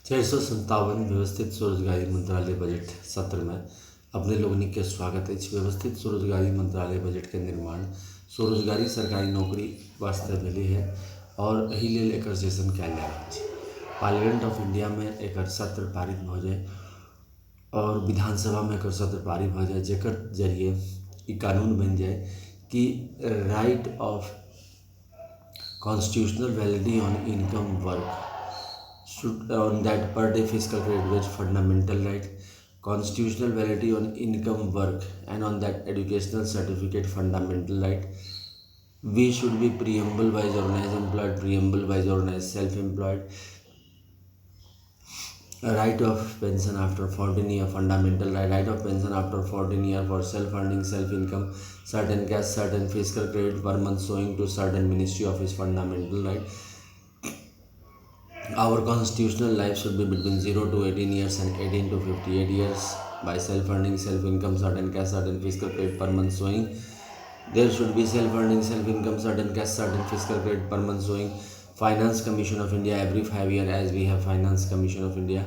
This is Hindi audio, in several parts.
457 व्यवस्थित स्वरोजगारी मंत्रालय बजट सत्र में अपने लोगनी के स्वागत है। व्यवस्थित स्वरोजगारी मंत्रालय बजट के निर्माण स्वरोजगारी सरकारी नौकरी वास्ते भेली है और एहि लेल एकर सेशन कयल जा रहल छै। पार्लियामेंट ऑफ इंडिया में एकर सत्र पारित भ जाए और विधानसभा में एकर सत्र पारित भ जाए, जेकर जरिए ई कानून बन जाए कि right of constitutional validity on income work should on that per day fiscal credit wage fundamental right, constitutional validity on income work, and on that educational certificate fundamental right. We should be preamble wise organized employed, preamble wise organized self-employed. Right of pension after 14 year fundamental right, right of pension after 14 year for self-earning self-income, certain cash, certain fiscal credit per month showing to certain ministry office fundamental right. Our constitutional life should be between 0 to 18 years and 18 to 58 years by self-earning, self-income, certain cash, certain fiscal credit per month showing. There should be self-earning, self-income, certain cash, certain fiscal credit per month showing. Finance Commission of India every 5 years, as we have Finance Commission of India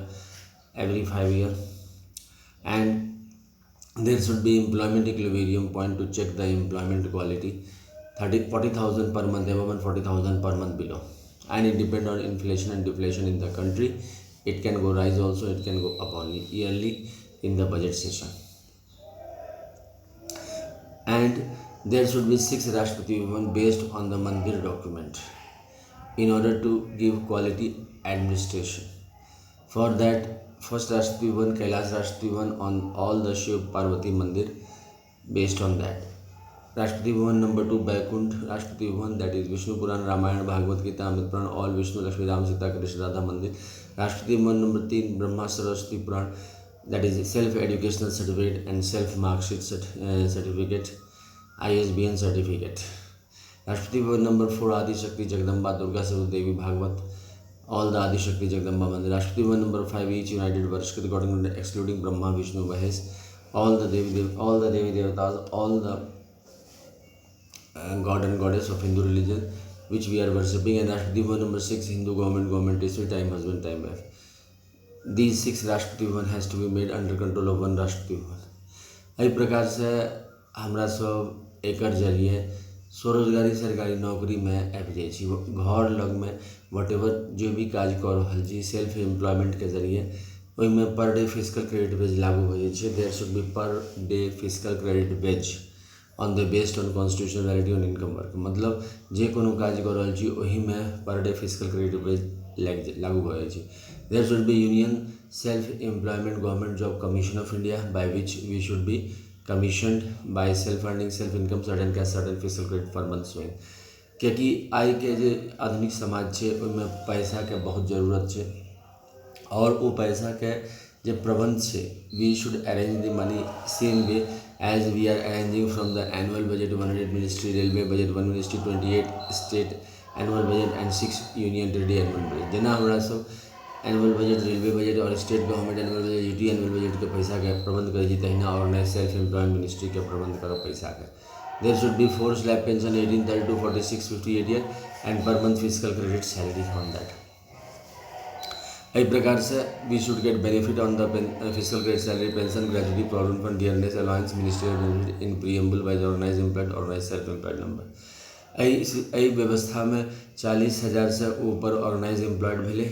every 5 years. And there should be employment equilibrium point to check the employment quality. 40,000 per month above and 40,000 per month below. And it depends on inflation and deflation in the country. It can go rise also, it can go up only yearly in the budget session. And there should be 6 Rashtrapati Bhavan based on the Mandir document in order to give quality administration. For that, first Rashtrapati Bhavan, Kailash Rashtrapati Bhavan on all the Shiv Parvati Mandir based on that. Rashtrapati Bhavan number 2 Baikunt Rashtrapati Bhavan, that is Vishnu Puran, Ramayana, Bhagavad Gita, Amrit Puran, all Vishnu, Lakshmi, Ram, Sita, Krishna, Radha Mandir. Rashtrapati Bhavan number 3 Brahma Saraswati Puran, that is self-educational certificate and self-mark sheet certificate, ISBN certificate. Rashtrapati Bhavan number 4 Adi Shakti Jagdamba Durga Saraswati Devi Bhagwat, all the Adi Shakti Jagdamba Mandir. Rashtrapati Bhavan number 5 each United Varshkrit according to excluding Brahma, Vishnu, Mahesh, all the Devi Devatas, all the god and goddess of Hindu religion which we are worshipping. And Rashtrapati Bhavan number 6 Hindu government issue, time husband, time wife. These 6 Rashtrapati Bhavan has to be made under control of one Rashtrapati Bhavan. एहि प्रकार से हमरा सब एकर जरिए स्वरोजगारी सरकारी नौकरी में आबि जाइ छी। घर लग में वट एवर जो भी काज कऽ रहल छी सेल्फ एम्प्लॉयमेंट के जरिए ओहिमे पर डे फिजिकल क्रेडिट वेज लागू हो जाइ छै। There should be per day physical credit wage on the based on constitutional validity on income work, मतलब जे कोनो काज कर रहल छी ओहि में पर डे फिजिकल क्रेडिट वेज लागू भ जाइ छै। There should be union self employment government job commission of India by which we should be commissioned by self earning self income certain cash certain physical credit per month showing. कियाकि आइ के जे आधुनिक समाज छै ओहिमे पैसा के बहुत जरूरत छै और वो पैसा के जे प्रबंध छै, we should arrange the money same way as we are arranging from the annual budget 100 ministry, railway budget 1 ministry, 28 state annual budget and 6 union territory annual budget। जेना हमरा सब एनुअल बजट, रेलवे बजट और state government annual budget, UT annual budget के पैसा के प्रबंध करै छी, तहिना ऑर्गेनाइज सेल्फ एम्प्लॉयमेंट मिनिस्ट्री के प्रबंध करब पैसा के। There should be 4 slab pension 18 32 46 58 year and per month physical credit salary on that. एहि प्रकार से we should get benefit on the physical credit salary pension gratuity provident fund dearness allowance ministerial benefit in preamble wise organise employed organise self employed number. एहि व्यवस्था में 40,000 से ऊपर ऑर्गेनाइज एम्प्लॉयड भेले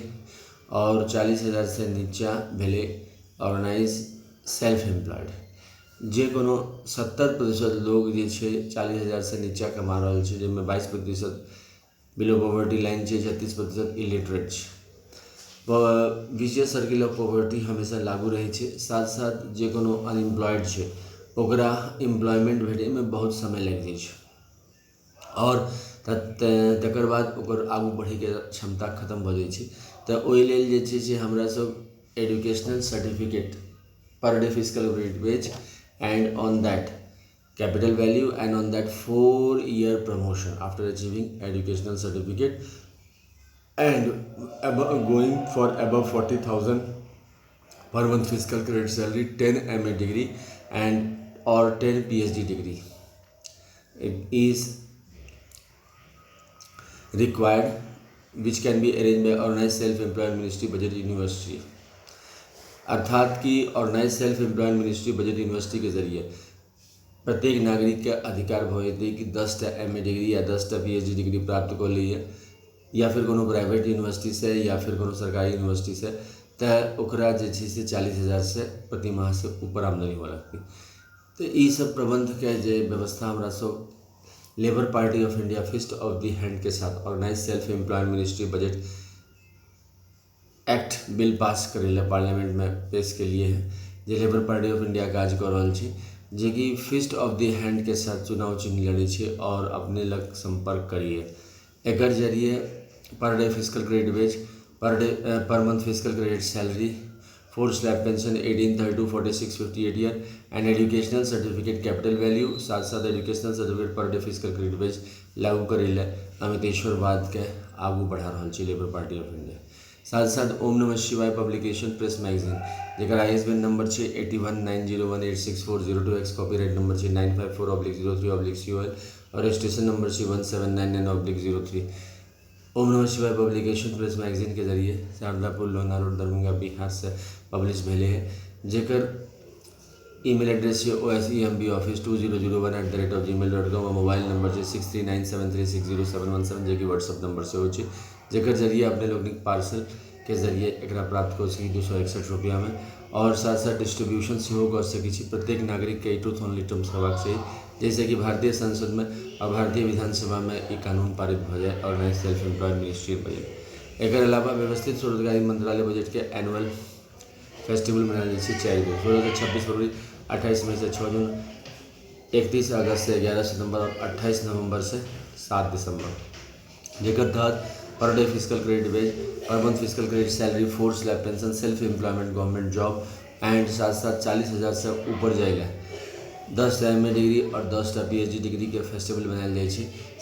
और 40,000 से नीचा भेले ऑर्गेनाइज सेल्फ एम्प्लॉयड। जे कोनो 70% लोग जे छै 40,000 से नीचा कमा रहल छै, जाहिमे 22% बिलो पॉवर्टी लाइन छै, 36% इलिटरेट छै। विशियस सर्किल ऑफ पॉवर्टी हमेशा लागू रहे छै। साथ साथ जे कोनो अनएम्प्लॉयड छै ओकरा एम्प्लॉयमेंट भेटै में बहुत समय लग जाइ छै और तकर बाद ओकर आगू बढ़े के क्षमता खत्म भ जाइ छै। तऽ ओहि लेल जे छै से हमरा सब educational certificate per day physical credit wage and on that capital value and on that 4-year promotion after achieving educational certificate and going for above 40,000 per month fiscal credit salary, 10 MA degree and or 10 PhD degree it is required which can be arrange by organise self employed ministry budget university. अर्थात कि organise self employed ministry budget university के जरिए प्रत्येक नागरिक के अधिकार होते कि 10टा MA डिग्री या 10टा PhD डिग्री प्राप्त कर लिए या फिर कोनो प्राइवेट यूनिवर्सिटी से या फिर कोनो सरकारी यूनिवर्सिटी से, तो ओकरा जे छै से 40,000 से प्रति माह से ऊपर आमदनी हो लगती। तो ये सब प्रबंध के जे व्यवस्था हमरा सब labour party of India fist of the hand के साथ organise self employed ministry budget act bill pass करेला पार्लियामेंट में पेश के लिए है, जे लेबर पार्टी ऑफ इंडिया काज कर रहा है, जे कि फिस्ट ऑफ दी हैंड के साथ चुनाव चिन्ह लड़े छे और अपने लग संपर्क करिए। एक जरिए per day physical credit wage, per month physical credit salary, 4 slab pension 18, 32, 46, 58 year and educational certificate capital value, साथ साथ educational certificate per day physical credit wage लागू करेला अमितेश्वरवाद के आगू बढ़ा रहा है लेबर पार्टी ऑफ इंडिया। साथ साथ ओम नमः शिवाय पब्लिकेशन प्रेस मैगजीन जरा ISBN नंबर है 8190186402X, कॉपीराइट नंबर है 954/03/COL और रजिस्ट्रेशन नंबर है 1799/03। ओम नमः शिवाय पब्लिकेशन प्रेस मैगजीन के जरिए शारदापुर, लोनार और दरभंगा बिहार से पब्लिश भेले है, जेकर ईमेल एड्रेस है osembaoffice2001@gmail.com और मोबाइल नंबर है 6397360717 जो कि व्हाट्सअप नंबर से हो, जेकर जरिए अपने लोग पार्सल के जरिए एक प्राप्त कर सकी 261 रुपया में, और साथ साथ डिस्ट्रीब्यूशन से हो कर सकी प्रत्येक नागरिक के ट्रूथ ओनली टर्म्स होबाक चाहिए, जैसे कि भारतीय संसद में और भारतीय विधानसभा में एक कानून पारित हो जाए organise self employed ministry budget. एक अलावा व्यवस्थित स्वरोजगारी मंत्रालय बजट के एनुअल फेस्टिवल मनाया जाए 4 दिन 16 से 26 फरवरी, 28 मई से 6 जून, 31 अगस्त से 11 सितंबर और 28 नवंबर से 7 दिसंबर, जेकर तहत per day physical credit wage, per month physical credit salary, 4 slab pension, self employment government job and साथ साथ 40,000 से ऊपर जाएगा 10टा MA डिग्री और 10टा PhD डिग्री के फेस्टिवल मनायल जाए।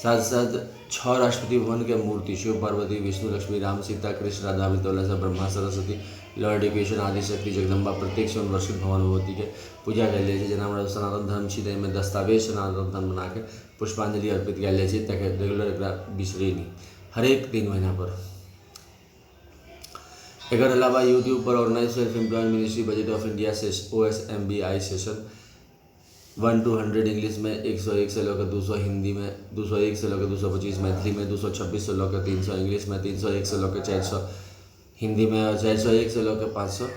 साथ साथ 6 राष्ट्रपति भवन के मूर्ति शिव पार्वती विष्णु लक्ष्मी राम सीता कृष्ण राधा अमितौला से ब्रह्मा सरस्वती लॉर्ड एजुकेशन आदि शक्ति जगदम्बा प्रत्येक से वर्षित भगवान भगवती के पूजा कल जाए, जना हमारा सनातन धर्म छी में दस्तावेज सनातन धर्म बना के पुष्पांजलि अर्पित कल जाए ताकि रेगुलर एक बिसरे नहीं हर एक 3 महीना पर। एक अलावा यूट्यूब पर organise self employed ministry budget of India से OSMBI सेशन 1 to 100 इंग्लिश में, 101 से लेकर 200 हिंदी में, 201 से लेकर 225 मैथिली में, 226 से लेकर 300 इंग्लिश में, 301 से लेकर 400 हिंदी में और 401 से लेकर 500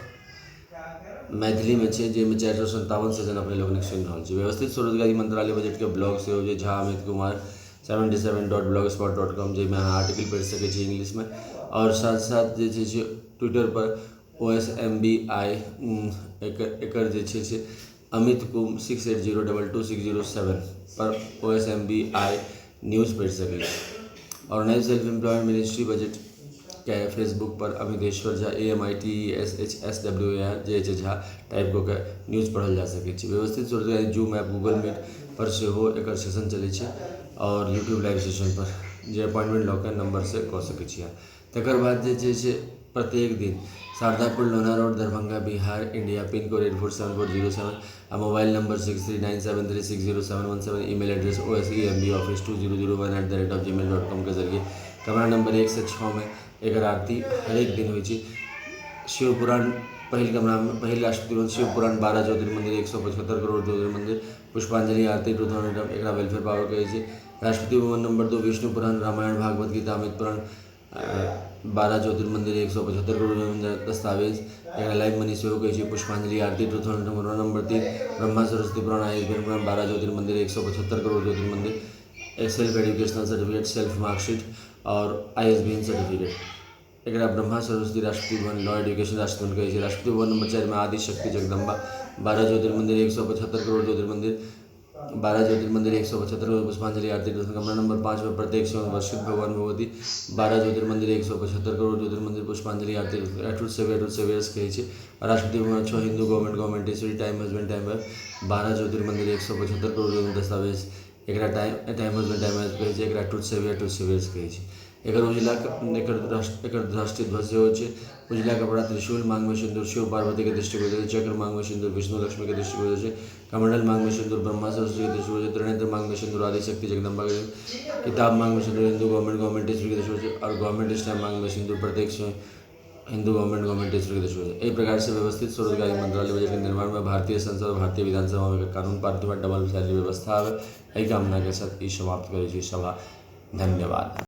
मैथिली में छे, जिसमें 457 सेशन अपने लोग ने सुन रहा है। व्यवस्थित स्वरोजगारी मंत्रालय बजट के ब्लॉग से हो झा अमित कुमार 77.blogspot.com जिसमें आर्टिकल पढ़ सके इंग्लिश में, और साथ साथ जे ट्विटर पर OSMBI एक अमित कुम 68022607 पर OSMBI न्यूज़ पढ़ सके। Organise self employed ministry budget के फेसबुक पर Amiteshwar Jha AMITESHSWAR JH Jha type को न्यूज़ पढ़ल जा सके। व्यवस्थित स्वरोजगारी जूम ऐप गूगल मीट पर से हो एक सेशन चले और यूट्यूब लाइव सेशन पर जे अपॉइंटमेंट लॉकर नंबर से कह सके। तकर बाद जे प्रत्येक दिन शारदापुर, लोनार और Darbhanga Bihar India, pin code 847407 और mobile number 6397360717, email address osembaoffice2001@gmail.com के जरिए कमरा नंबर 1 से 6 में एक आरती हर एक दिन हुई। शिवपुराण पहल कमरा में पहल राष्ट्रपति शिवपुराण 12 ज्योतिर्मंदिर 175 करोड़ ज्योतिर्मंदिर पुष्पांजलि आरती एक वेलफेयर पावर कहे। राष्ट्रपति भवन नंबर 2 विष्णु पुराण रामायण भागवत गीता अमित पुराण 12 ज्योतिर्मंदिर 175 करोड़ दस्तावेज एक लाइव मनी से कहे। पुष्पांजलि आरती number 3 Brahma Saraswati Purana ISBN Purana 12 Jyotirmandir 175 crore Jyotirmandir self educational certificate self marksheet और ISBN सर्टिफिकेट एक ब्रह्मा सरस्वती राष्ट्रपति भवन लॉ एजुकेशन राष्ट्रपति भवन कहे। राष्ट्रपति भवन नंबर 4 में आदि शक्ति जगदम्बा 12 ज्योतिर्मंदिर 175 करोड़ ज्योतिर्मंदिर 12 ज्योतिर्मंदिर 175 करोड़ पुष्पांजलि आरती कमरा नंबर 5 में प्रत्येक से वर्षित भगवान भगवती 12 ज्योतिर्मंदिर 175 करोड़ ज्योतिर्मंदिर पुष्पांजलि आरती अटूट सेवियर्स कहे। राष्ट्रपति भवन 6 हिंदू गवर्नमेंट ईश्वरी time husband time 12 Jyotirmandir 175 crore दस्तावेज एक टाइम हस्बैंड टाइम कहे। एक अटूट सेवियर्स कहे। एक उजला एक राष्ट्रीय ध्वज हो उजला कपड़ा, त्रिशूल, मांग में सिंदूर शिव पार्वती के दृष्टिगोचर है, चक्र मांग में सिंदूर विष्णु लक्ष्मी के दृष्टिगोचर है, कमंडल मांग में सिंदूर ब्रह्मा सरस्वती के दृष्टिगोचर, त्रिनेत्र मांग में सिंदूर आदि शक्ति जगदम्बा के, किताब मांग में सिंदूर हिंदू गवर्नमेंट ईश्वर के दृष्टिगोचर और गवर्नमेंट स्टैम्प मांग में सिंदूर प्रत्येक हिंदू गवर्नमेंट ईश्वर के दृष्टिगोचर। एक प्रकार से व्यवस्थित स्वरोजगारी मंत्रालय बजट के निर्माण में भारतीय संसद और भारतीय विधानसभा में कानून पारित हुआ डबल सैलरी व्यवस्था है। यही कामना के साथ समाप्त करेगी सभा। धन्यवाद।